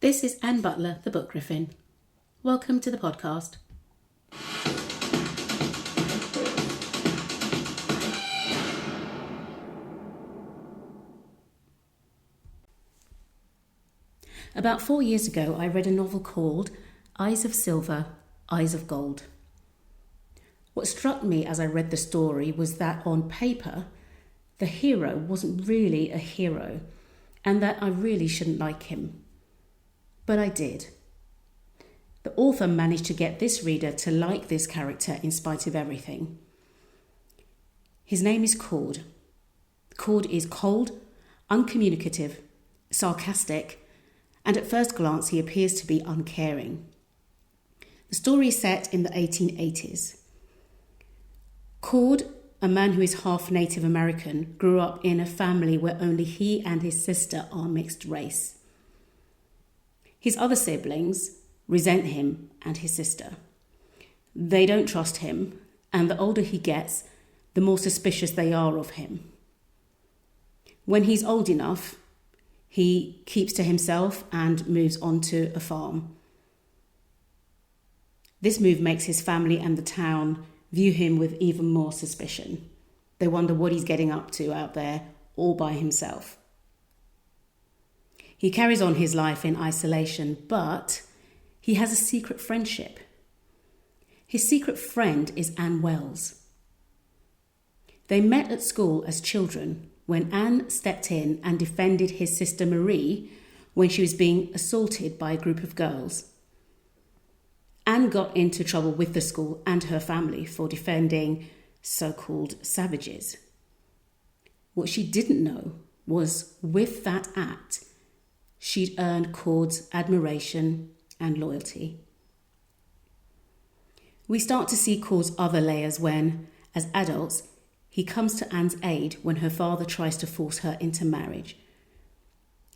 This is Anne Butler, the Book Griffin. Welcome to the podcast. About 4 years ago, I read a novel called Eyes of Silver, Eyes of Gold. What struck me as I read the story was that on paper, the hero wasn't really a hero and that I really shouldn't like him. But I did. The author managed to get this reader to like this character in spite of everything. His name is Cord. Cord is cold, uncommunicative, sarcastic, and at first glance he appears to be uncaring. The story is set in the 1880s. Cord, a man who is half Native American, grew up in a family where only he and his sister are mixed race. His other siblings resent him and his sister. They don't trust him, and the older he gets, the more suspicious they are of him. When he's old enough, he keeps to himself and moves onto a farm. This move makes his family and the town view him with even more suspicion. They wonder what he's getting up to out there all by himself. He carries on his life in isolation, but he has a secret friendship. His secret friend is Anne Wells. They met at school as children when Anne stepped in and defended his sister Marie when she was being assaulted by a group of girls. Anne got into trouble with the school and her family for defending so-called savages. What she didn't know was with that act, she'd earned Cord's admiration and loyalty. We start to see Cord's other layers when, as adults, he comes to Anne's aid when her father tries to force her into marriage.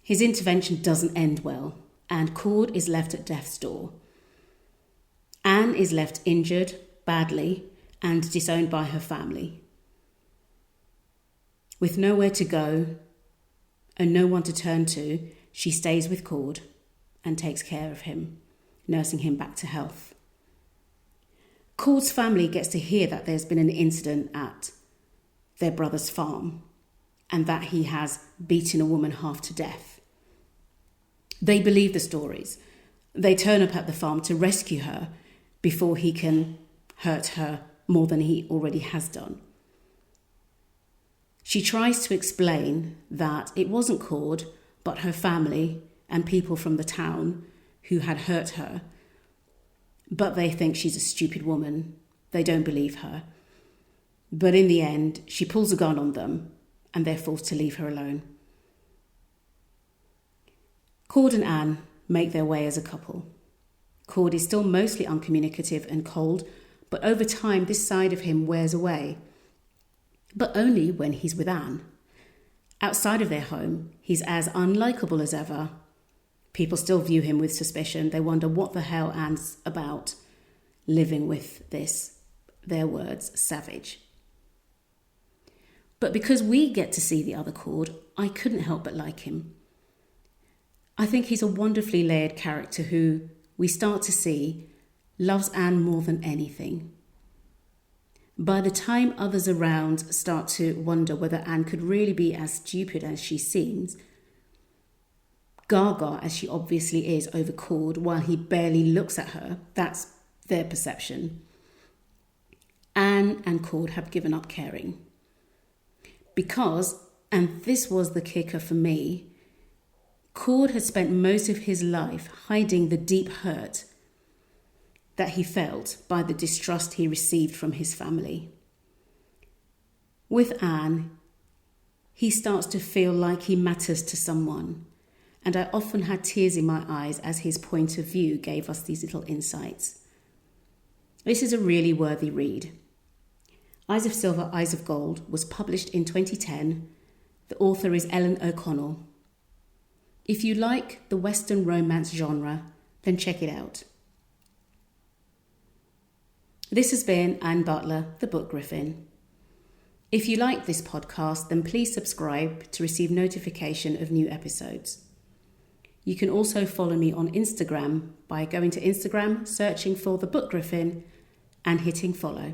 His intervention doesn't end well, and Cord is left at death's door. Anne is left injured, badly, and disowned by her family. With nowhere to go and no one to turn to, she stays with Cord and takes care of him, nursing him back to health. Cord's family gets to hear that there's been an incident at their brother's farm and that he has beaten a woman half to death. They believe the stories. They turn up at the farm to rescue her before he can hurt her more than he already has done. She tries to explain that it wasn't Cord, but her family and people from the town who had hurt her. But they think she's a stupid woman. They don't believe her. But in the end, she pulls a gun on them and they're forced to leave her alone. Cord and Anne make their way as a couple. Cord is still mostly uncommunicative and cold, but over time this side of him wears away. But only when he's with Anne. Outside of their home, he's as unlikable as ever. People still view him with suspicion. They wonder what the hell Anne's about, living with this, their words, savage. But because we get to see the other Cord, I couldn't help but like him. I think he's a wonderfully layered character who, we start to see, loves Anne more than anything. By the time others around start to wonder whether Anne could really be as stupid as she seems, gaga as she obviously is over Cord while he barely looks at her, that's their perception. Anne and Cord have given up caring. Because, and this was the kicker for me, Cord had spent most of his life hiding the deep hurt that he felt by the distrust he received from his family. With Anne, he starts to feel like he matters to someone, and I often had tears in my eyes as his point of view gave us these little insights. This is a really worthy read. Eyes of Silver, Eyes of Gold was published in 2010. The author is Ellen O'Connell. If you like the Western romance genre, then check it out. This has been Anne Butler, the Book Griffin. If you like this podcast, then please subscribe to receive notification of new episodes. You can also follow me on Instagram by going to Instagram, searching for The Book Griffin and hitting follow.